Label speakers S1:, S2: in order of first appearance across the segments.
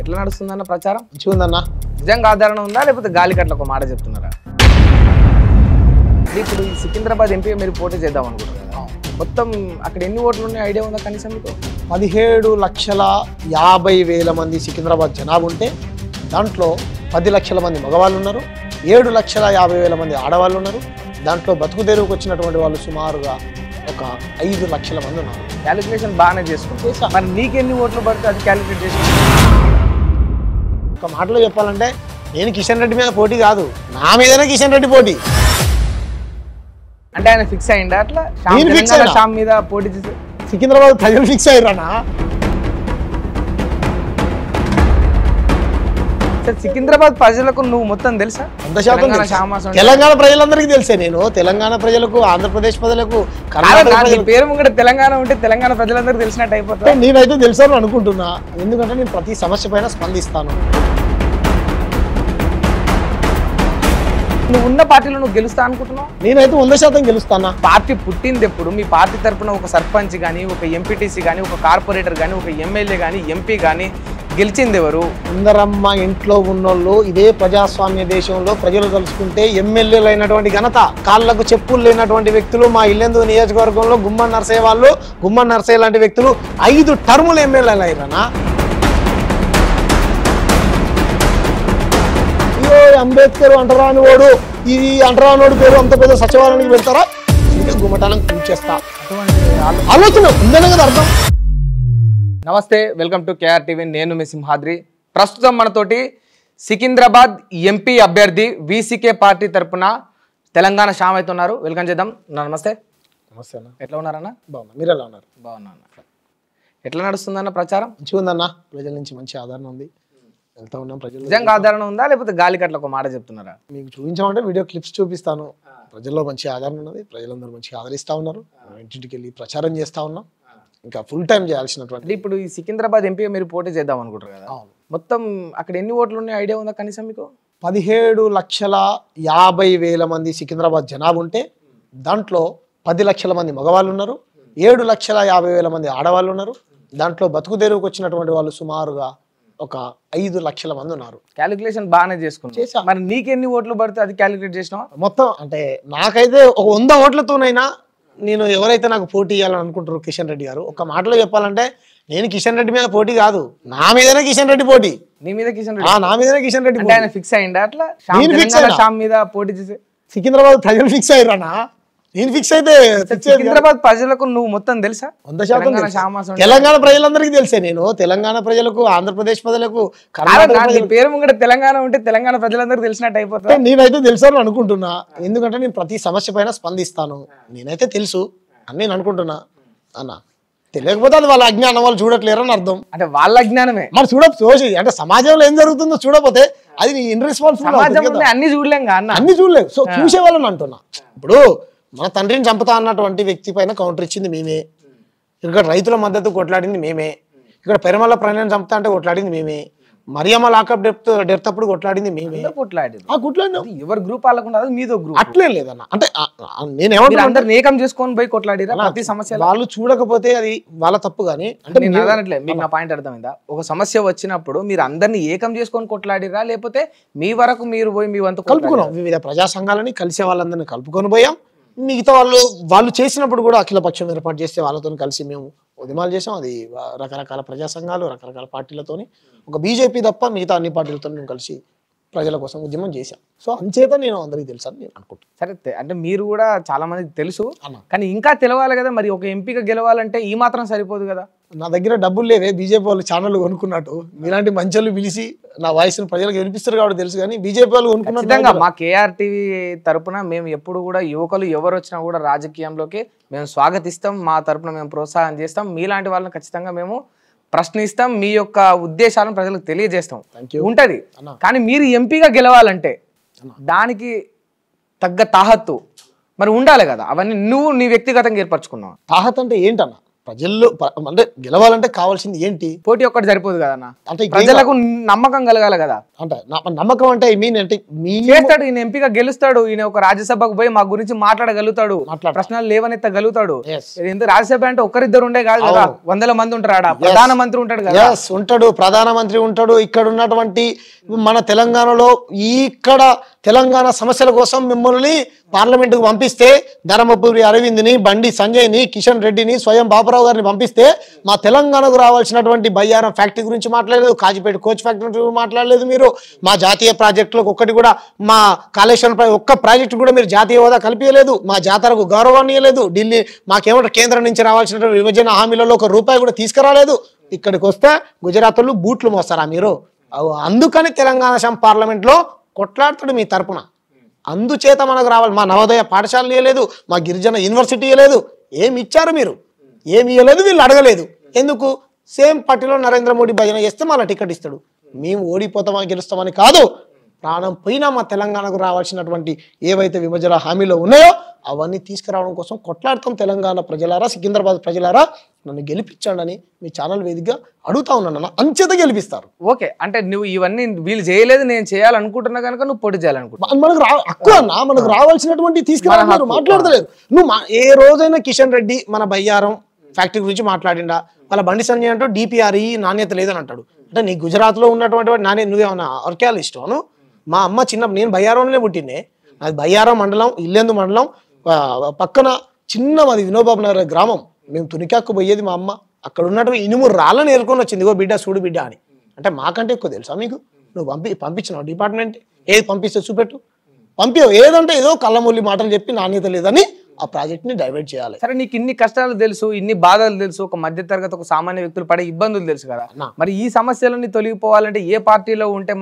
S1: ఎట్లా నడుస్తుందన్న ప్రచారం?
S2: మంచిగుందన్న.
S1: నిజంగా ఆధారణ ఉందా లేకపోతే గాలికట్ల ఒక మాట చెప్తున్నారా? ఇప్పుడు ఈ సికింద్రాబాద్ ఎంపీ మీరు పోటీ చేద్దాం అనుకుంటున్నారు కదా, మొత్తం అక్కడ ఎన్ని ఓట్లు ఉన్నాయి ఐడియా ఉందా కనీసం మీకు?
S2: 17,50,000 మంది సికింద్రాబాద్ జనాభా ఉంటే దాంట్లో 10 లక్షల మంది మగవాళ్ళు ఉన్నారు, 7,50,000 మంది ఆడవాళ్ళు ఉన్నారు. దాంట్లో బతుకు తెరువుకు వచ్చినటువంటి వాళ్ళు సుమారుగా ఒక 5 లక్షల మంది ఉన్నారు.
S1: క్యాలిక్యులేషన్ బాగానే చేసుకుంటే మరి నీకెన్ని ఓట్లు పడితే అది క్యాలిక్యులేట్ చేసి
S2: ఒక మాటలో చెప్పాలంటే నేను కిషన్ రెడ్డి మీద పోటీ కాదు, నా మీదనే కిషన్ రెడ్డి పోటీ.
S1: అంటే ఆయన ఫిక్స్ అయ్యిందా అట్లా శ్యామ్ మీద పోటీ చేసి?
S2: సికింద్రాబాద్ ప్రజలు ఫిక్స్ అయ్యారనా?
S1: సికింద్రాబాద్ ప్రజలకు నువ్వు మొత్తం తెలుసా?
S2: 100% తెలంగాణ ప్రజలందరికీ తెలిసే. నేను తెలంగాణ ప్రజలకు, ఆంధ్రప్రదేశ్ ప్రజలకు,
S1: పేరు ముంగట తెలంగాణ ఉంటే తెలంగాణ ప్రజలందరికీ తెలిసినట్టు అయిపోతుంది.
S2: నేనైతే తెలుసాను అనుకుంటున్నా, ఎందుకంటే నేను ప్రతి సమస్య పైన స్పందిస్తాను.
S1: నువ్వు ఉన్న పార్టీలో నువ్వు గెలుస్తా అనుకుంటున్నావు?
S2: నేనైతే 100% గెలుస్తానా.
S1: పార్టీ పుట్టింది ఎప్పుడు? మీ పార్టీ తరఫున ఒక సర్పంచ్ కానీ, ఒక ఎంపీటీసీ కానీ, ఒక కార్పొరేటర్ కానీ, ఒక ఎమ్మెల్యే కానీ, ఎంపీ కానీ గెలిచింది ఎవరు? ఇందరమ్మ
S2: ఇంట్లో ఉన్నోళ్ళు ఇదే ప్రజాస్వామ్య దేశంలో ప్రజలు తలుచుకుంటే ఎమ్మెల్యేలు అయినటువంటి ఘనత, కాళ్లకు చెప్పులు లేనటువంటి వ్యక్తులు మా ఇల్లెందు నియోజకవర్గంలో గుమ్మన్ నర్సయ్య వాళ్ళు, గుమ్మన్ నర్సయ్య లాంటి వ్యక్తులు 5 టర్ములు ఎమ్మెల్యేలు అయినా. అంబేద్కర్ అంటరాని వాడు, ఈ అంటరానోడు పేరు అంత పెద్ద సచివాలయానికి వెళ్తారా? ఇంకా గుమ్మటాలను కూర్చేస్తా ఆలోచన ఉందనే కదా అర్థం.
S1: నమస్తే, వెల్కమ్ టు కేఆర్ టీవీ. నేను మీ సింహాద్రి. ప్రస్తుతం మనతోటి సికింద్రాబాద్ ఎంపీ అభ్యర్థి వీసీకే పార్టీ తరఫున తెలంగాణ శ్యామ్ అయితే ఉన్నారు. వెల్కమ్ చేద్దాం. నమస్తే.
S2: నమస్తే అన్న.
S1: ఎట్లా ఉన్నారన్న?
S2: బాగున్నా, మీరు ఎలా ఉన్నారు?
S1: బాగున్నా అన్న. ఎట్లా నడుస్తుందన్న ప్రచారం?
S2: మంచిగా ఉందన్న, ప్రజల నుంచి మంచి ఆదరణ ఉంది, వెళ్తా ఉన్నాం. ప్రజలు
S1: నిజంగా ఆదరణ ఉందా లేకపోతే గాలికట్ల ఒక మాట చెప్తున్నారా?
S2: మీకు చూపించామంటే వీడియో క్లిప్స్ చూపిస్తాను. ప్రజల్లో మంచి ఆదరణ ఉన్నది, ప్రజలందరూ మంచిగా ఆదరిస్తూ ఉన్నారు. ఇంటింటికి వెళ్ళి ప్రచారం చేస్తూ ఉన్నాం, ఇంకా ఫుల్ టైం చేయాల్సినటువంటి.
S1: ఇప్పుడు ఈ సికింద్రాబాద్ ఎంపీ మీరు పోటీ చేద్దాం అనుకుంటారు కదా, మొత్తం అక్కడ ఎన్ని ఓట్లు ఉన్నాయి ఐడియా ఉందా కనీసం మీకు?
S2: 17,50,000 మంది సికింద్రాబాద్ జనాభా ఉంటే దాంట్లో 10 లక్షల మంది మగవాళ్ళు ఉన్నారు, 7,50,000 మంది ఆడవాళ్ళు ఉన్నారు. దాంట్లో బతుకు తెరువుకు వచ్చినటువంటి వాళ్ళు సుమారుగా ఒక 5 లక్షల మంది ఉన్నారు.
S1: క్యాలిక్యులేషన్ బాగానే చేసుకున్నా. మరి నీకెన్ని ఓట్లు పడితే అది క్యాలిక్యులేట్ చేసినావా?
S2: మొత్తం అంటే నాకైతే ఒక 100 ఓట్లతోనైనా నేను ఎవరైతే నాకు పోటీ ఇవ్వాలని అనుకుంటారు కిషన్ రెడ్డి గారు, ఒక మాటలో చెప్పాలంటే నేను కిషన్ రెడ్డి మీద పోటీ కాదు, నా మీదనే కిషన్ రెడ్డి పోటీ.
S1: నీ మీద కిషన్ రెడ్డి?
S2: నా మీదనే కిషన్ రెడ్డి.
S1: ఆయన ఫిక్స్ అయ్యిందా అట్లా శ్యామ్ మీద పోటీ చేసి?
S2: సికింద్రాబాద్ ప్రజలు ఫిక్స్ అయ్యారనా? నేను ఫిక్స్ అయితే
S1: సికింద్రాబాద్ ప్రజలకు నువ్వు మొత్తం తెలుసా?
S2: 100% తెలంగాణ ప్రజలందరికీ తెలిసే. నేను తెలంగాణ ప్రజలకు, ఆంధ్రప్రదేశ్ ప్రజలకు,
S1: పేరు ముంగట తెలంగాణ ఉంటే తెలంగాణ ప్రజలందరికీ తెలిసినట్టు అయిపోతుంది.
S2: నేనైతే తెలుసాను అనుకుంటున్నా, ఎందుకంటే నేను ప్రతి సమస్య పైన స్పందిస్తాను. నేనైతే తెలుసు అని నేను అనుకుంటున్నా అన్న. తెలియకపోతే అది వాళ్ళ అజ్ఞానం, వాళ్ళు చూడట్లేరని అర్థం.
S1: అంటే వాళ్ళ అజ్ఞానమే
S2: మరి చూసి అంటే సమాజంలో ఏం జరుగుతుందో చూడకపోతే అది నీ ఇన్రెస్పాన్సిబుల్.
S1: అన్ని చూడలేం అన్న,
S2: అన్ని చూడలేదు. సో చూసే వాళ్ళని అంటున్నా. ఇప్పుడు మన తండ్రిని చంపుతా అన్నటువంటి వ్యక్తి పైన కౌంటర్ ఇచ్చింది మేమే, ఇక్కడ రైతుల మద్దతు కొట్లాడింది మేమే, ఇక్కడ పెరమల ప్రణయం చంపుతా అంటే కొట్లాడింది మేమే, మరియమ్మ లాకప్ డెత్ అప్పుడు కొట్లాడింది మేమే. కొట్లాడినాం.
S1: ఎవరు గ్రూప్ వాళ్ళకుండా మీదో గ్రూప్
S2: అట్లే లేదన్న. అంటే
S1: నేనేమంటే అందరు ఏకం చేసుకొని పోయి కొట్లాడిరా ప్రతి సమస్య.
S2: వాళ్ళు చూడకపోతే అది వాళ్ళ తప్పు. కానీ అంటే
S1: నేను అదనట్లే, మీకు నా పాయింట్ అర్థమైందా? ఒక సమస్య వచ్చినప్పుడు మీరు అందరినీ ఏకం చేసుకొని కొట్లాడిరా లేకపోతే మీ వరకు మీరు పోయి మీ వంతు
S2: కలుపుకున్నాం? వివిధ ప్రజా సంఘాలని కలిసే వాళ్ళందరినీ కలుపుకొని పోయాం. మిగతా వాళ్ళు చేసినప్పుడు కూడా అఖిలపక్షం ఏర్పాటు చేస్తే వాళ్ళతో కలిసి మేము ఉద్యమాలు చేసాం. అది రకరకాల ప్రజా సంఘాలు, రకరకాల పార్టీలతోని, ఒక బీజేపీ తప్ప మిగతా అన్ని పార్టీలతో మేము కలిసి ప్రజల కోసం ఉద్యమం చేశాం. సో అంచేత నేను అందరికీ తెలుసు అని నేను అనుకుంటాను.
S1: సరే, అంటే మీరు కూడా చాలా మందికి తెలుసు, కానీ ఇంకా తెలవాలి కదా. మరి ఒక ఎంపీగా గెలవాలంటే ఈ మాత్రం సరిపోదు కదా.
S2: నా దగ్గర డబ్బులు లేవే, బీజేపీ వాళ్ళు ఛానల్ కొనుక్కున్నట్టు మీలాంటి మంచోళ్ళు పిలిచి నా వాయిస్ని ప్రజలకు వినిపిస్తారు కాబట్టి తెలుసు. కానీ బీజేపీ వాళ్ళు కొనుక్కున్నట్టుగా
S1: మా కేఆర్ టీవీ తరపున మేము ఎప్పుడు కూడా యువకులు ఎవరు వచ్చినా కూడా రాజకీయంలోకి మేము స్వాగతిస్తాం, మా తరపున మేము ప్రోత్సాహం చేస్తాం. మీలాంటి వాళ్ళని ఖచ్చితంగా మేము ప్రశ్నిస్తాం, మీ యొక్క ఉద్దేశాలను ప్రజలకు తెలియజేస్తాం ఉంటది. కానీ మీరు ఎంపీగా గెలవాలంటే దానికి తగ్గ తాహత్తు మరి ఉండాలి కదా. అవన్నీ నువ్వు నీ వ్యక్తిగతంగా ఏర్పరచుకున్నావు.
S2: తాహత్ అంటే ఏంటన్నా? ప్రజల్లో అంటే గెలవాలంటే కావాల్సింది ఏంటి?
S1: పోటీ ఒక్కటి సరిపోదు కదన్నా, అంటే ప్రజలకు నమ్మకం కలగాలి కదా.
S2: అంటే నమ్మకం అంటే అంటే మీ
S1: చేస్తాడు. ఈయన ఎంపీగా గెలుస్తాడు. ఈయన ఒక రాజ్యసభకు పోయి మా గురించి మాట్లాడగలుగుతాడు, ప్రశ్నలు లేవనెత్తగలుగుతాడు. ఎందుకు రాజ్యసభ అంటే ఒక్కరిద్దరు ఉండే కాదు కదా, 100 మంది ఉంటారు. ఆడ ప్రధానమంత్రి ఉంటాడు కదా.
S2: ఉంటాడు, ప్రధానమంత్రి ఉంటాడు. ఇక్కడ ఉన్నటువంటి మన తెలంగాణలో ఇక్కడ తెలంగాణ సమస్యల కోసం మిమ్మల్ని పార్లమెంటుకు పంపిస్తే ధర్మపురి అరవింద్ని, బండి సంజయ్ని, కిషన్ రెడ్డిని, స్వయం బాపురావు గారిని పంపిస్తే మా తెలంగాణకు రావాల్సినటువంటి బయ్యారం ఫ్యాక్టరీ గురించి మాట్లాడలేదు, కాజీపేట కోచ్ ఫ్యాక్టరీ గురించి మాట్లాడలేదు. మీరు మా జాతీయ ప్రాజెక్టులకు ఒక్కటి కూడా, మా కాళేశ్వరం ఒక్క ప్రాజెక్టు కూడా మీరు జాతీయ హోదా కల్పించలేదు, మా జాతరకు గౌరవాన్ని ఇవ్వలేదు. ఢిల్లీ మాకేమంటారు కేంద్రం నుంచి రావాల్సినటువంటి విభజన హామీలలో ₹1 కూడా తీసుకురాలేదు. ఇక్కడికి వస్తే గుజరాత్లో బూట్లు మోస్తారా మీరు? అందుకని తెలంగాణ పార్లమెంట్లో కొట్లాడుతాడు మీ తరపున. అందుచేత మనకు రావాలి. మా నవోదయ పాఠశాలలు ఇవ్వలేదు, మా గిరిజన యూనివర్సిటీ ఇవ్వలేదు. ఏమి ఇచ్చారు మీరు? ఏమి ఇవ్వలేదు, వీళ్ళు అడగలేదు. ఎందుకు? సేమ్ పార్టీలో నరేంద్ర మోడీ భజన చేస్తే మళ్ళీ టికెట్ ఇస్తాడు. మేము ఓడిపోతామని గెలుస్తామని కాదు, ప్రాణం పోయినా మా తెలంగాణకు రావాల్సినటువంటి ఏవైతే విభజన హామీలో ఉన్నాయో అవన్నీ తీసుకురావడం కోసం కొట్లాడతాం. తెలంగాణ ప్రజలారా, సికింద్రాబాద్ ప్రజలారా, నన్ను గెలిపించండి అని మీ ఛానల్ వేదికగా అడుగుతా ఉన్నాను. అంచేత గెలిపిస్తారు.
S1: ఓకే, అంటే నువ్వు ఇవన్నీ వీళ్ళు చేయలేదు, నేను చేయాలనుకుంటున్నా కనుక నువ్వు పోటీ చేయాలనుకుంటున్నా.
S2: మనకు హక్కు అన్న, మనకు రావాల్సినటువంటి తీసుకురావాలి. మాట్లాడతలేదు. నువ్వు ఏ రోజైనా కిషన్ రెడ్డి మన బయ్యారం ఫ్యాక్టరీ గురించి మాట్లాడిండా? వాళ్ళ బండి సంజయ్ అంటూ DPRE నాణ్యత లేదని అంటాడు. అంటే నీ గుజరాత్లో ఉన్నటువంటి నాణ్యత నువ్వేమన్నా ఆర్కియాలిస్టు? మా అమ్మ నేను బయ్యారంలోనే పుట్టిండే. అది బయ్యారం మండలం, ఇల్లెందు మండలం పక్కన చిన్న మాది వినోబాబు నగర్ గ్రామం. మేము తునికాకు పోయేది మా అమ్మ. అక్కడ ఉన్నటువంటి ఇనుము రాళ్ళని ఏరుకొని వచ్చింది. ఇగో బిడ్డ చూడు బిడ్డ అని. అంటే మాకంటే ఎక్కువ తెలుసా మీకు? నువ్వు పంపించినావు డిపార్ట్మెంట్, ఏది పంపిస్తే చూపెట్టు. పంపించవు. ఏదంటే ఏదో కళ్ళమూలి మాటలు చెప్పి నాణ్యత లేదని ఆ ప్రాజెక్ట్ని డైవర్ట్ చేయాలి.
S1: సరే, నీకు ఇన్ని కష్టాలు తెలుసు, ఇన్ని బాధలు తెలుసు, ఒక మధ్యతరగతి ఒక సామాన్య వ్యక్తులు పడే ఇబ్బందులు తెలుసు కదా. మరి ఈ సమస్యలన్నీ తొలగిపోవాలంటే ఏ పార్టీలో ఉంటే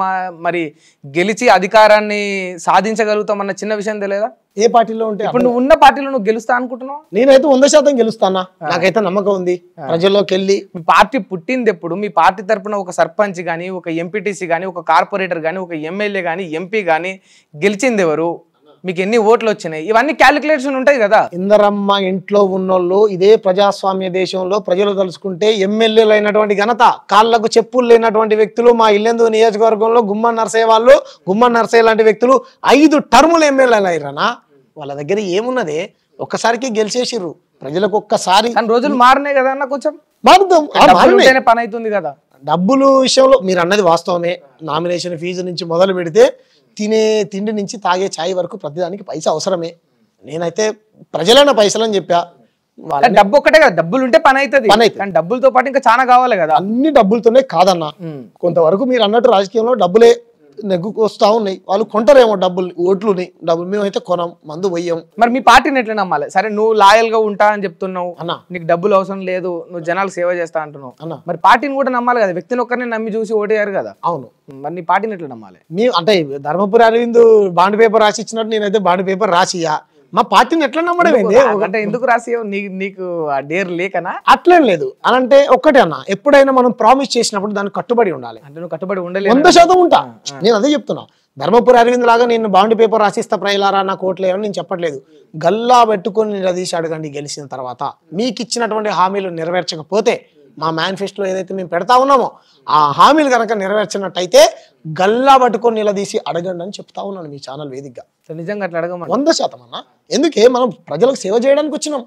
S1: మరి గెలిచి అధికారాన్ని సాధించగలుగుతామన్న చిన్న విషయం తెలియదా?
S2: ఏ పార్టీలో ఉంటే?
S1: ఇప్పుడు నువ్వు ఉన్న పార్టీలో నువ్వు గెలుస్తా అనుకుంటున్నావు?
S2: నేనైతే 100% గెలుస్తానా, నాకైతే నమ్మకం ఉంది. ప్రజల్లోకి వెళ్ళి
S1: మీ పార్టీ పుట్టింది ఎప్పుడు? మీ పార్టీ తరఫున ఒక సర్పంచ్ కానీ, ఒక ఎంపీటీసీ కానీ, ఒక కార్పొరేటర్ కానీ, ఒక ఎమ్మెల్యే కానీ, ఎంపీ కానీ గెలిచింది ఎవరు? మీకు ఎన్ని ఓట్లు వచ్చినాయి? ఇవన్నీ క్యాలిక్యులేషన్ ఉంటాయి కదా.
S2: ఇందరమ్మ ఇంట్లో ఉన్నోళ్ళు ఇదే ప్రజాస్వామ్య దేశంలో ప్రజలు తలుచుకుంటే ఎమ్మెల్యేలు అయినటువంటి ఘనత, కాళ్లకు చెప్పులు లేనటువంటి వ్యక్తులు మా ఇల్లెందు నియోజకవర్గంలో గుమ్మన్ నర్సయ్య వాళ్ళు, గుమ్మన్ నర్సయ్య లాంటి వ్యక్తులు 5 టర్ములు ఎమ్మెల్యేలు అయ్యారనా? వాళ్ళ దగ్గర ఏమున్నదే? ఒక్కసారికి గెలిచేసిర్రు. ప్రజలకు ఒక్కసారి
S1: రోజులు మారినాయి కదా అన్న, కొంచెం
S2: మారుదాం.
S1: పని అవుతుంది కదా.
S2: డబ్బులు విషయంలో మీరు అన్నది వాస్తవమే. నామినేషన్ ఫీజు నుంచి మొదలు పెడితే తినే తిండి నుంచి తాగే ఛాయ్ వరకు ప్రతిదానికి పైసా అవసరమే. నేనైతే ప్రజలైన పైసలని చెప్పా.
S1: డబ్బు ఒక్కటే కదా, డబ్బులు ఉంటే పని అవుతుంది. కానీ డబ్బులతో పాటు ఇంకా చాలా కావాలి కదా.
S2: అన్ని డబ్బులతోనే కాదన్నా. కొంతవరకు మీరు అన్నట్టు రాజకీయంలో డబ్బులే నెగ్గుకు వస్తా ఉన్నాయి. వాళ్ళు కొంటారేమో డబ్బులు, ఓట్లుని డబ్బులు. మేమైతే కొనం, మందు పోయాం.
S1: మరి మీ పార్టీని ఎట్లా నమ్మాలి? సరే, నువ్వు లాయల్ గా ఉంటా అని చెప్తున్నావు అన్న, నీకు డబ్బులు అవసరం లేదు, నువ్వు జనాలకు సేవ చేస్తా అంటున్నావు అన్న. మరి పార్టీని కూడా నమ్మాలి కదా. వ్యక్తిని ఒక్కరిని నమ్మి చూసి ఓటేయారు కదా.
S2: అవును.
S1: మరి నీ పార్టీని ఎట్లా నమ్మాలి?
S2: అంటే ధర్మపురి అరవింద్ బాండ్ పేపర్ రాసి ఇచ్చినట్టు నేనైతే బాండ్ పేపర్ రాసియా. మా పార్టీని ఎట్లా నమ్మడం ఏంది?
S1: అంటే ఎందుకు రాసియో? నీకు ఆ డేర్ లేకనా?
S2: అట్లేం లేదు. అనంటే ఒక్కటే అన్న, ఎప్పుడైనా మనం ప్రామిస్ చేసినప్పుడు దానికి కట్టుబడి ఉండాలి.
S1: అంటే నువ్వు కట్టుబడి ఉండలేదు.
S2: 100% ఉంటా. నేను అదే చెప్తున్నా. ధర్మపురి అరవింద్ లాగా నేను బాండ్ పేపర్ రాసిస్తా ప్రజలారా నాకు ఓట్లేయని నేను చెప్పట్లేదు. గల్లా పెట్టుకొని నిలదీసి అడగండి. గెలిచిన తర్వాత మీకు ఇచ్చినటువంటి హామీలు నెరవేర్చకపోతే, మా మేనిఫెస్టోలో ఏదైతే మేము పెడతా ఉన్నామో ఆ హామీలు కనుక నెరవేర్చినట్టయితే గల్లా పట్టుకొని నిలదీసి అడగండి అని చెప్తా ఉన్నాను మీ ఛానల్ వేదికగా.
S1: నిజంగా అట్లా అడగమని
S2: 100% అన్న. ఎందుకే మనం ప్రజలకు సేవ చేయడానికి వచ్చినాం.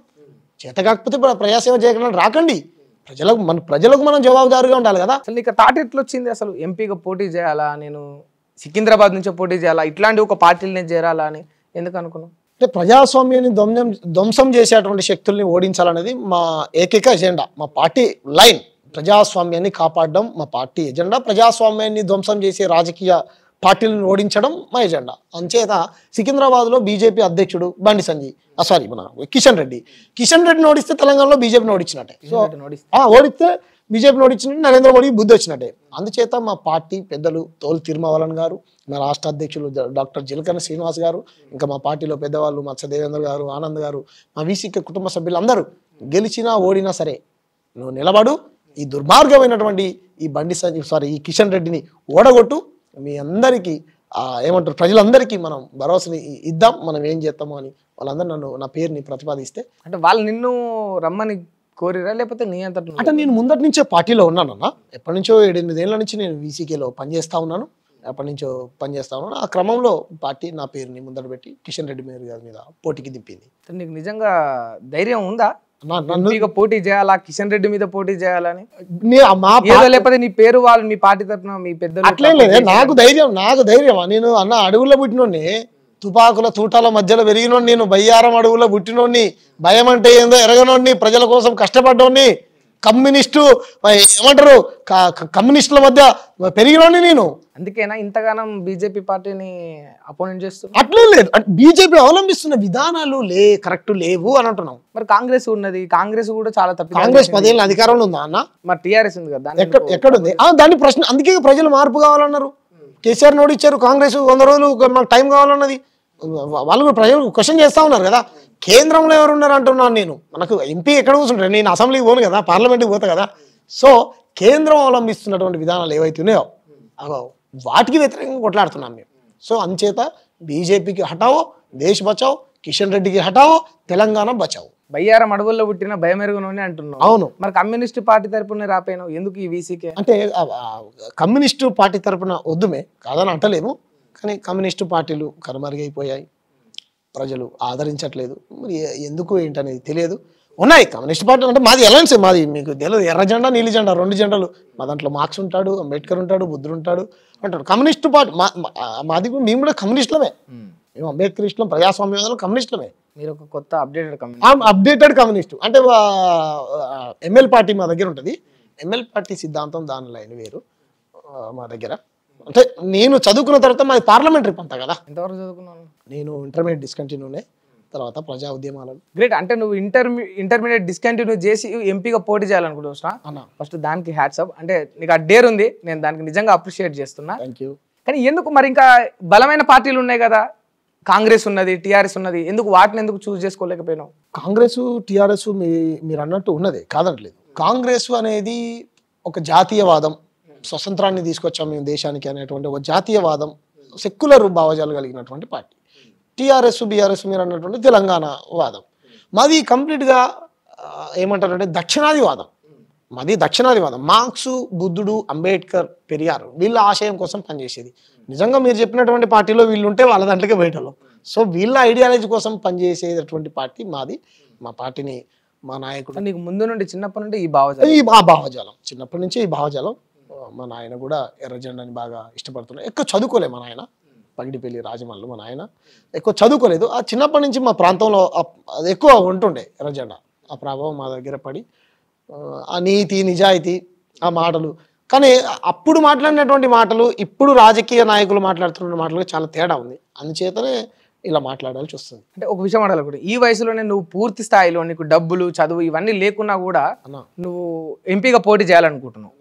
S2: చేత కాకపోతే ప్రజాసేవ చేయకుండా రాకండి. ప్రజలకు మనం జవాబుదారుగా ఉండాలి కదా.
S1: అసలు నీకు థాట్ ఎట్లా వచ్చింది? అసలు ఎంపీగా పోటీ చేయాలా, నేను సికింద్రాబాద్ నుంచి పోటీ చేయాలా, ఇట్లాంటి ఒక పార్టీలు నేను చేరాలా అని ఎందుకు అనుకున్నాను?
S2: అంటే ప్రజాస్వామ్యాన్ని ధ్వంసం చేసేటువంటి శక్తుల్ని ఓడించాలనేది మా ఏకైక ఎజెండా, మా పార్టీ లైన్. ప్రజాస్వామ్యాన్ని కాపాడడం మా పార్టీ ఎజెండా. ప్రజాస్వామ్యాన్ని ధ్వంసం చేసే రాజకీయ పార్టీలను ఓడించడం మా ఎజెండా. అంచేత సికింద్రాబాద్లో బీజేపీ అధ్యక్షుడు బండి సంజయ్, మన కిషన్ రెడ్డిని ఓడిస్తే తెలంగాణలో బీజేపీని ఓడించినట్టే. సో ఓడిస్తే బీజేపీని ఓడించినట్టు నరేంద్ర మోడీకి బుద్ధి వచ్చినట్టే. అందుచేత మా పార్టీ పెద్దలు తోలు తిరుమావలన్ గారు, మా రాష్ట్ర అధ్యక్షులు డాక్టర్ జిలకన్న శ్రీనివాస్ గారు, ఇంకా మా పార్టీలో పెద్దవాళ్ళు మత్స్య దేవేంద్ర గారు, ఆనంద్ గారు, మా వీసీకే కుటుంబ సభ్యులందరూ గెలిచినా ఓడినా సరే నువ్వు నిలబడు, ఈ దుర్మార్గమైనటువంటి ఈ కిషన్ రెడ్డిని ఓడగొట్టు, మీ అందరికీ ఏమంటారు ప్రజలందరికీ మనం భరోసాని ఇద్దాం, మనం ఏం చేస్తామో అని వాళ్ళందరూ నా పేరుని ప్రతిపాదిస్తే.
S1: అంటే వాళ్ళు నిన్ను రమ్మని కోరిరా లేకపోతే నీ అంతటా?
S2: అంటే నేను ముందటి నుంచే పార్టీలో ఉన్నానన్న. ఎప్పటి నుంచో 7-8 ఏళ్ల నుంచి నేను వీసీకేలో పనిచేస్తా ఉన్నాను. అప్పటి నుంచో పనిచేస్తా ఉన్నాను. ఆ క్రమంలో పార్టీ నా పేరుని ముందర పెట్టి కిషన్ రెడ్డి గారి మీద పోటీకి దింపింది.
S1: నీకు నిజంగా ధైర్యం ఉందా
S2: నన్ను
S1: ఇక పోటీ చేయాలా, కిషన్ రెడ్డి మీద పోటీ చేయాలని?
S2: మా
S1: ఏదో లేకపోతే నీ పేరు వాళ్ళు మీ పార్టీ తరఫున మీ పెద్దలు
S2: అట్లేం లేదు. నాకు ధైర్యం నేను అన్న అడవుల్లో పుట్టినోడిని, తుపాకుల తూటాల మధ్యలో పెరిగినోడిని, నేను బయ్యారం అడవుల్లో పుట్టినోడిని, భయం అంటే ఏందో ఎరగనోడిని, ప్రజల కోసం కష్టపడ్డోడిని, కమ్యూనిస్టు ఏమంటారు కమ్యూనిస్టుల మధ్య పెరిగినోడిని నేను.
S1: అందుకేనా ఇంతగానం బీజేపీ పార్టీని అపోనెంట్ చేస్తున్నా?
S2: అట్లే లేదు, బీజేపీ అవలంబిస్తున్న విధానాలు కరెక్ట్ లేవు అని అంటున్నాం.
S1: మరి కాంగ్రెస్ ఉన్నది, కాంగ్రెస్ కూడా చాలా తప్పు.
S2: కాంగ్రెస్ 10 ఏళ్ళ అధికారంలో ఉందా అన్న?
S1: మరి టీఆర్ఎస్ ఉంది కదా,
S2: ఎక్కడుంది దాని ప్రశ్న? అందుకే ప్రజలు మార్పు కావాలన్నారు. కేసీఆర్ నోడిచ్చారు, కాంగ్రెస్ 100 రోజులు మాకు టైం కావాలన్నది. వాళ్ళు కూడా ప్రజలు క్వశ్చన్ చేస్తా ఉన్నారు కదా. కేంద్రంలో ఎవరు ఉన్నారు అంటున్నాను నేను. మనకు ఎంపీ ఎక్కడ కూర్చుంటారు, నేను అసెంబ్లీకి పోను కదా, పార్లమెంట్కి పోతా కదా. సో కేంద్రం అవలంబిస్తున్నటువంటి విధానాలు ఏవైతే ఉన్నాయో వాటికి వ్యతిరేకంగా కొట్లాడుతున్నాం మేము. సో అంచేత బీజేపీకి హటావో, దేశ్ బచావో, కిషన్ రెడ్డికి హటావో, తెలంగాణ బచావో.
S1: బయ్యారం అడవుల్లో పుట్టిన భయమెరుగునని అంటున్నావు.
S2: అవును.
S1: మరి కమ్యూనిస్ట్ పార్టీ తరపున రాపోయినావు ఎందుకు ఈ వీసీకే?
S2: అంటే కమ్యూనిస్టు పార్టీ తరపున వద్దుమే కాదని అంటలేము, కానీ కమ్యూనిస్టు పార్టీలు కనుమరుగైపోయాయి, ప్రజలు ఆదరించట్లేదు. మరి ఎందుకు ఏంటనేది తెలియదు. ఉన్నాయి కమ్యూనిస్ట్ పార్టీ అంటే మాది అలయన్స్, మాది మీకు తెలియదు, ఎర్ర జెండా నీలి జెండా 2 జెండాలు. మా దాంట్లో మార్క్స్ ఉంటాడు, అంబేద్కర్ ఉంటాడు, బుద్ధుడు ఉంటాడు అంటాడు. కమ్యూనిస్ట్ పార్టీ మాది కూడా, మేము కూడా కమ్యూనిస్టులమే. మేము అంబేద్కర్ ఇష్టం, ప్రజాస్వామ్యంలో కమ్యూనిస్టులమే.
S1: మీరు ఒక కొత్త
S2: అప్డేటెడ్ కమ్యూనిస్ట్ అంటే ఎంఎల్ పార్టీ మా దగ్గర ఉంటుంది. ఎంఎల్ పార్టీ సిద్ధాంతం దాని లైన్ వేరు మా దగ్గర. అంటే నేను చదువుకున్న తర్వాత మాది పార్లమెంటరీ పంత కదా.
S1: ఎంతవరకు చదువుకున్నాను
S2: నేను? ఇంటర్మీడియట్ డిస్కంటిన్యూనే, తర్వాత ప్రజా ఉద్యమాలను.
S1: గ్రేట్. అంటే నువ్వు ఇంటర్మీడియట్ డిస్కంటిన్యూ చేసి ఎంపీగా పోటీ చేయాలనుకుంటున్నా
S2: అన్న.
S1: ఫస్ట్ దానికి హ్యాట్సప్. అంటే నీకు ఆ డేర్ ఉంది, నేను దానికి నిజంగా అప్రిషియేట్ చేస్తున్నా.
S2: Thank you.
S1: కానీ ఎందుకు మరి ఇంకా బలమైన పార్టీలు ఉన్నాయి కదా, కాంగ్రెస్ ఉన్నది, టీఆర్ఎస్ ఉన్నది, ఎందుకు వాటిని ఎందుకు చూస్ చేసుకోలేకపోయినావు?
S2: కాంగ్రెస్ టీఆర్ఎస్ మీరు అన్నట్టు ఉన్నది కాదనట్లేదు. కాంగ్రెస్ అనేది ఒక జాతీయవాదం, స్వతంత్రాన్ని తీసుకొచ్చాం మేము దేశానికి అనేటువంటి ఒక జాతీయవాదం, సెక్యులర్ భావజాలు కలిగినటువంటి పార్టీ. టీఆర్ఎస్ బీఆర్ఎస్ మీరు అన్నటువంటి తెలంగాణ వాదం. మాది కంప్లీట్గా ఏమంటారంటే దక్షిణాదివాదం. మాది దక్షిణాదివాదం. మార్క్స్, బుద్ధుడు, అంబేద్కర్, పెరియార్ వీళ్ళ ఆశయం కోసం పనిచేసేది. నిజంగా మీరు చెప్పినటువంటి పార్టీలో వీళ్ళు ఉంటే వాళ్ళ దాంట్లోకే బయటలో. సో వీళ్ళ ఐడియాలజీ కోసం పనిచేసేటటువంటి పార్టీ మాది. మా పార్టీని మా నాయకుడు
S1: నీకు ముందు నుండి చిన్నప్పటి నుండి ఈ భావజాలం
S2: చిన్నప్పటి నుంచి ఈ భావజాలం. మా నాయన కూడా ఎర్ర జెండాని బాగా ఇష్టపడుతున్నాడు. ఎక్కువ చదువుకోలే మా నాయన, పగిడిపల్లి రాజమల్లు మా నాయన ఎక్కువ చదువుకోలేదు. ఆ చిన్నప్పటి నుంచి మా ప్రాంతంలో అది ఎక్కువ ఉంటుండే ఎర్ర జెండా. ఆ ప్రభావం మా దగ్గర పడి ఆ నీతి నిజాయితీ ఆ మాటలు, కానీ అప్పుడు మాట్లాడినటువంటి మాటలు ఇప్పుడు రాజకీయ నాయకులు మాట్లాడుతున్న మాటలు చాలా తేడా ఉంది. అందుచేతనే ఇలా మాట్లాడాల్సి వస్తుంది.
S1: అంటే ఒక విషయం అడగాలి కూడా, ఈ వయసులోనే నువ్వు పూర్తి స్థాయిలో నీకు డబ్బులు చదువు ఇవన్నీ లేకున్నా కూడా నువ్వు ఎంపీగా పోటీ చేయాలనుకుంటున్నావు.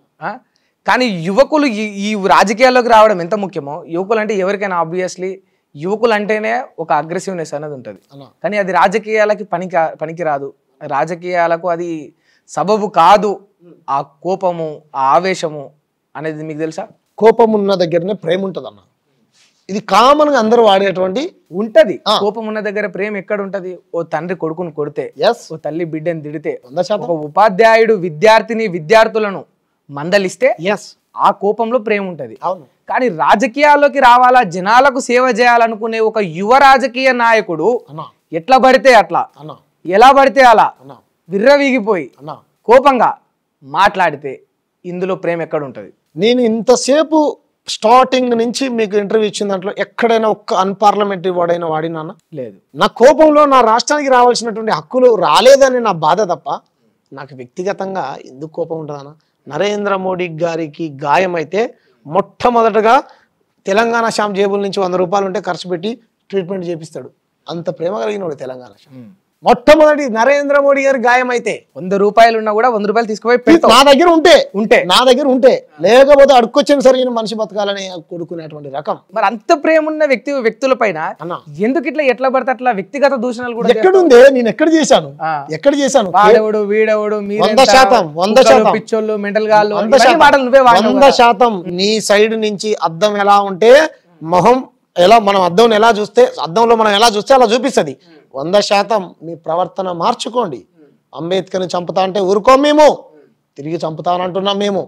S1: కానీ యువకులు ఈ రాజకీయాల్లోకి రావడం ఎంత ముఖ్యమో, యువకులు అంటే ఎవరికైనా ఆబ్వియస్లీ యువకులు అంటేనే ఒక అగ్రెసివ్నెస్ అనేది ఉంటుంది. కానీ అది రాజకీయాలకి పనికి రాదు, రాజకీయాలకు అది సబబు కాదు. ఆ కోపము, ఆ ఆవేశము అనేది మీకు తెలుసా?
S2: కోపం ఉన్న దగ్గరనే ప్రేమ ఉంటుంది అన్న. ఇది కామన్ గా అందరూ వాడేటువంటి
S1: ఉంటది. కోపం ఉన్న దగ్గర ప్రేమ ఎక్కడ ఉంటది? ఓ తండ్రి కొడుకును కొడితే, ఓ తల్లి బిడ్డని తిడితే, ఒక ఉపాధ్యాయుడు విద్యార్థులను మందలిస్తే ఆ కోపంలో ప్రేమ ఉంటది. కానీ రాజకీయాల్లోకి రావాలా, జనాలకు సేవ చేయాలనుకునే ఒక యువ రాజకీయ నాయకుడు ఎట్లా పడితే అట్లా, ఎలా పడితే అలా విర్రవీగిపోయి కోపంగా మాట్లాడితే ఇందులో ప్రేమ ఎక్కడ ఉంటది?
S2: నేను ఇంతసేపు స్టార్టింగ్ నుంచి మీకు ఇంటర్వ్యూ ఇచ్చిన దాంట్లో ఎక్కడైనా ఒక్క అన్పార్లమెంటరీ వర్డ్ అయినా వాడినా లేదు. నా కోపంలో నా రాష్ట్రానికి రావాల్సినటువంటి హక్కులు రాలేదని నా బాధ తప్ప నాకు వ్యక్తిగతంగా ఎందుకు కోపం ఉంటుందన్న? నరేంద్ర మోడీ గారికి గాయం అయితే మొట్టమొదటగా తెలంగాణ శ్యామ్ జేబుల నుంచి 100 రూపాయలు ఉంటే ఖర్చు పెట్టి ట్రీట్మెంట్ చేపిస్తాడు. అంత ప్రేమ కలిగినోడు తెలంగాణ శ్యామ్. మొట్టమొదటి నరేంద్ర మోడీ గారి గాయం అయితే
S1: 100 రూపాయలు ఉన్నా కూడా 100 రూపాయలు తీసుకుపోయి
S2: నా దగ్గర ఉంటే లేకపోతే అడుక్కొచ్చిన సరైన మనిషి బతకాలని కొడుకునేటువంటి రకం.
S1: మరి అంత ప్రేమ ఉన్న వ్యక్తుల పైన ఎందుకు ఇట్లా ఎట్లా పడితే అట్లా వ్యక్తిగత దూషణలు కూడా
S2: ఎక్కడుందే? నేను ఎక్కడ చేశాను?
S1: వాడెవడు వీడెవడు
S2: 100%
S1: పిచ్చోళ్ళు మెంటల్ గాళ్ళు
S2: 100% నీ సైడ్ నుంచి అద్దం ఎలా ఉంటే మొహం ఎలా, మనం అద్దం ఎలా చూస్తే, అద్దంలో మనం ఎలా చూస్తే అలా చూపిస్తుంది. 100% మీ ప్రవర్తన మార్చుకోండి. అంబేద్కర్ని చంపుతా అంటే ఊరుకోం మేము, తిరిగి చంపుతానంటున్నాం మేము.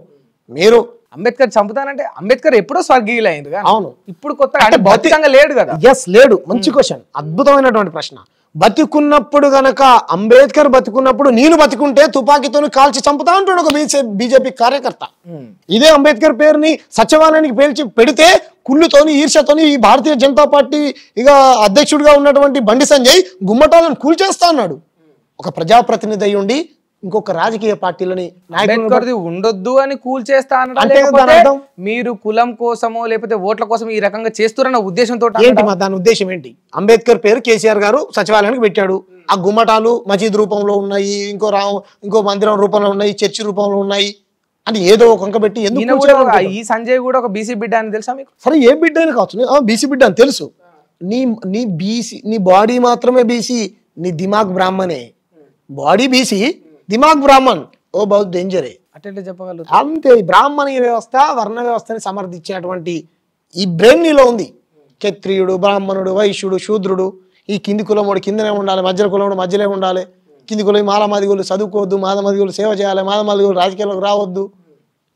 S2: మీరు
S1: అంబేద్కర్ చంపుతానంటే అంబేద్కర్ ఎప్పుడో స్వర్గీయులైంది కదా.
S2: అవును.
S1: ఇప్పుడు కొత్త అంటే భౌతికంగా లేడు కదా.
S2: ఎస్ లేడు. మంచి క్వశ్చన్, అద్భుతమైనటువంటి ప్రశ్న. బతికున్నప్పుడు గనక అంబేద్కర్ బతికున్నప్పుడు నేను బతికుంటే తుపాకీతో కాల్చి చంపుతా అంటాడు ఒక బీజేపీ కార్యకర్త. ఇదే అంబేద్కర్ పేరుని సచివాలయానికి పేల్చి పెడితే కుళ్ళుతోని ఈర్ష్యతోని ఈ భారతీయ జనతా పార్టీ ఇక అధ్యక్షుడిగా ఉన్నటువంటి బండి సంజయ్ గుమ్మటాలను కూల్చేస్తా అన్నాడు. ఒక ప్రజాప్రతినిధి అయి ఉండి ఇంకొక రాజకీయ పార్టీలని
S1: అంబేద్కర్ది ఉండొద్దు అని కూల్చేస్తా
S2: అంటే
S1: అన్నట్టు మీరు కులం కోసమో లేకపోతే ఓట్ల కోసం ఈ రకంగా చేస్తున్న ఉద్దేశంతో
S2: ఏంటి దాని ఉద్దేశం ఏంటి? అంబేద్కర్ పేరు కేసీఆర్ గారు సచివాలయానికి పెట్టాడు. ఆ గుమ్మటాలు మసీద్ రూపంలో ఉన్నాయి, ఇంకో మందిరం రూపంలో ఉన్నాయి, చర్చి రూపంలో ఉన్నాయి అని ఏదో ఒక వంక పెట్టి ఎందుకు?
S1: ఈ సంజయ్ కూడా ఒక బీసీ బిడ్డ అని తెలుసా మీకు?
S2: సరే ఏ బిడ్డ అని కావచ్చు, బీసీ బిడ్డ అని తెలుసు. నీ బీసీ, నీ బాడీ మాత్రమే బీసీ, నీ దిమాగ్ బ్రాహ్మణే. బాడీ బీసీ, దిమాగ్ బ్రాహ్మణ్. ఓ బహుత్ డేంజరే.
S1: అట్లా చెప్పగలరు
S2: అంతే. బ్రాహ్మణీయ వ్యవస్థ, వర్ణ వ్యవస్థని సమర్థించేటువంటి ఈ బ్రెయిన్ నీలో ఉంది. క్షత్రియుడు, బ్రాహ్మణుడు, వైశ్యుడు, శూద్రుడు, ఈ కింది కులముడు కిందనే ఉండాలి, మధ్యలో కులముడు మధ్యలో ఉండాలి, కింది కులం మాలమాదిగోళ్ళు చదువుకోవద్దు, మాదమాదిగోళ్ళు సేవ చేయాలి, మాదమాదిగోళ్ళు రాజకీయాలకు రావద్దు.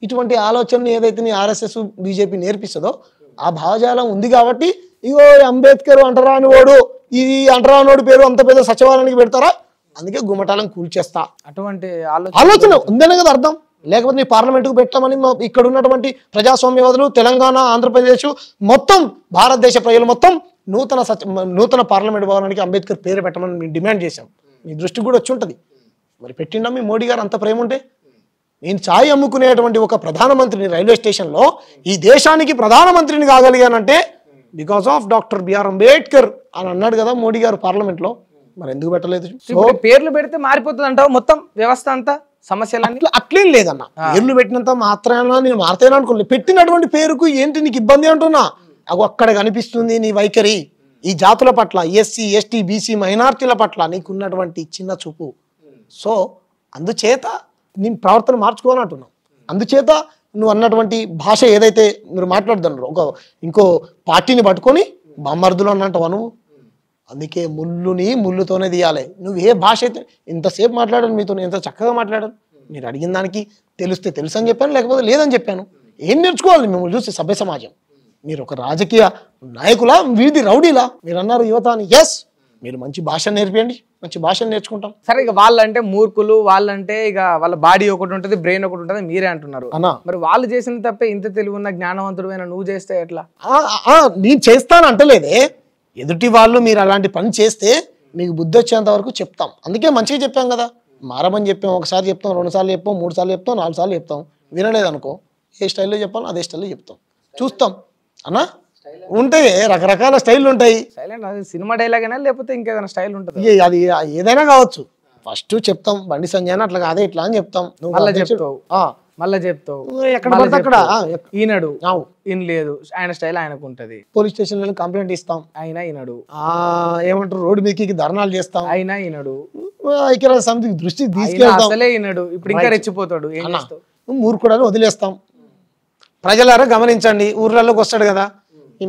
S2: ఇటువంటి ఆలోచనలు ఏదైతే నీ ఆర్ఎస్ఎస్ బీజేపీ నేర్పిస్తుందో ఆ భావజాలం ఉంది కాబట్టి ఇగో అంబేద్కర్ అంటరానివాడు, ఈ అంటరానివాడు పేరు అంత పెద్ద సచివాలయానికి పెడతారా, అందుకే గుమ్మటాలను కూల్చేస్తా.
S1: అటువంటి
S2: ఆలోచన ఉందనే కదా అర్థం. లేకపోతే నీ పార్లమెంటుకు పెట్టామని ఇక్కడ ఉన్నటువంటి ప్రజాస్వామ్యవాదులు తెలంగాణ, ఆంధ్రప్రదేశ్ మొత్తం భారతదేశ ప్రజలు మొత్తం నూతన పార్లమెంట్ భవనానికి అంబేద్కర్ పేరు పెట్టమని మేము డిమాండ్ చేశాం. మీ దృష్టికి కూడా వచ్చి ఉంటుంది. మరి పెట్టిండా మీ మోడీ గారు అంత ప్రేమ ఉంటే? నేను ఛాయ్ అమ్ముకునేటువంటి ఒక ప్రధానమంత్రిని రైల్వే స్టేషన్లో ఈ దేశానికి ప్రధానమంత్రిని కాగలిగానంటే because of doctor BR Ambedkar అని అన్నాడు కదా మోడీ గారు పార్లమెంట్లో. మరి ఎందుకు పెట్టలేదు?
S1: పేర్లు పెడితే మారిపోతుంది అంటావు మొత్తం వ్యవస్థ అంతా, సమస్యలన్నీ?
S2: అట్లేం లేదన్న. పేర్లు పెట్టినంత మాత్రాన నేను మారుతాను అనుకోలేదు. పెట్టినటువంటి పేరుకు ఏంటి నీకు ఇబ్బంది అంటున్నా? అక్కడ కనిపిస్తుంది నీ వైఖరి. ఈ జాతుల పట్ల, ఎస్సీ, ఎస్టీ, బీసీ, మైనార్టీల పట్ల నీకున్నటువంటి చిన్న చూపు. సో అందుచేత నేను ప్రవర్తన మార్చుకోవాలంటున్నావు. అందుచేత నువ్వు అన్నటువంటి భాష ఏదైతే మీరు మాట్లాడుతున్నారు, ఇంకో పార్టీని పట్టుకొని బామ్మర్దులు అన్నట్టు నువ్వు. అందుకే ముళ్ళుని ముళ్ళుతోనే తీయాలి. నువ్వు ఏ భాష అయితే ఇంతసేపు మాట్లాడాను మీతో, ఎంత చక్కగా మాట్లాడాను. మీరు అడిగిన దానికి తెలిస్తే తెలుసు అని చెప్పాను, లేకపోతే లేదని చెప్పాను. ఏం నేర్చుకోవాలి మిమ్మల్ని చూసి సభ్య సమాజం? మీరు ఒక రాజకీయ నాయకులా, వీధి రౌడీలా? మీరు అన్నారు యువత అని. ఎస్, మీరు మంచి భాష నేర్పియండి, మంచి భాషను నేర్చుకుంటాం.
S1: సరే, ఇక వాళ్ళంటే మూర్ఖులు, వాళ్ళంటే ఇక వాళ్ళ బాడీ ఒకటి ఉంటుంది, బ్రెయిన్ ఒకటి ఉంటుంది మీరే అంటున్నారు. మరి వాళ్ళు చేసిన తప్పే ఇంత తెలివి ఉన్న జ్ఞానవంతుడైన నువ్వు చేస్తే ఎట్లా?
S2: నేను చేస్తాను అంటలేదే. ఎదుటి వాళ్ళు మీరు అలాంటి పని చేస్తే మీకు బుద్ధి వచ్చేంత వరకు చెప్తాం. అందుకే మంచిగా చెప్పాం కదా, మారమని చెప్పాం. ఒకసారి చెప్తాం, 2 సార్లు చెప్తాం, 3 సార్లు చెప్తాం, 4 సార్లు చెప్తాం. వినలేదనుకో ఏ స్టైల్లో చెప్పాలో అదే స్టైల్లో చెప్తాం. చూస్తాం అన్నా. ఉంటాయి రకరకాల స్టైల్ ఉంటాయి.
S1: సినిమా డైలాగ్ అయినా లేకపోతే ఇంకేదైనా స్టైల్ ఉంటుంది?
S2: అది ఏదైనా కావచ్చు. ఫస్ట్ చెప్తాం బండి సంజయ్ అట్లా కాదే ఇట్లా అని చెప్తాం.
S1: మళ్ళీ చెప్తావు
S2: ఎక్కడ పడితే అక్కడ
S1: ఈనాడు లేదు, ఆయన స్టైల్ ఆయనకు ఉంటది.
S2: పోలీస్ స్టేషన్ లో కంప్లైంట్ ఇస్తాం,
S1: అయినా ఈనాడు.
S2: ఏమంటారు, రోడ్డు మీదకి ధర్నాలు చేస్తాం,
S1: అయినా ఈనాడు.
S2: ఐక్యరాజ్య సమితికి దృష్టికి తీసుకెళ్తాం,
S1: అసలే ఈనాడు. ఇప్పుడు ఇంకా రెచ్చిపోతాడు.
S2: మూర్ఖుడని వదిలేస్తాం. ప్రజలారా గమనించండి, ఊర్లలోకి వస్తాడు కదా,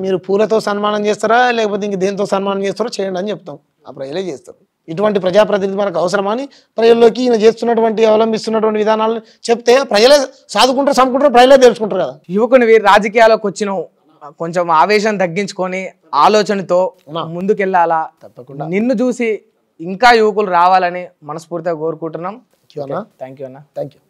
S2: మీరు పూలతో సన్మానం చేస్తారా లేకపోతే ఇంక దేంతో సన్మానం చేస్తారో చేయండి అని చెప్తాం. ఆ ప్రజలే చేస్తారు. ఇటువంటి ప్రజాప్రతినిధి మనకు అవసరమని ప్రజల్లోకి ఈయన చేస్తున్నటువంటి అవలంబిస్తున్నటువంటి విధానాలను చెప్తే ప్రజలే సాదుకుంటారు, సమ్ముకుంటారు, ప్రజలే తెలుసుకుంటారు కదా.
S1: యువకుని రాజకీయాలకు వచ్చినావు, కొంచెం ఆవేశం తగ్గించుకొని ఆలోచనతో ముందుకెళ్ళాలా. తప్పకుండా నిన్ను చూసి ఇంకా యువకులు రావాలని మనస్ఫూర్తిగా కోరుకుంటున్నాం.
S2: థ్యాంక్ యూ అన్న.
S1: Thank you.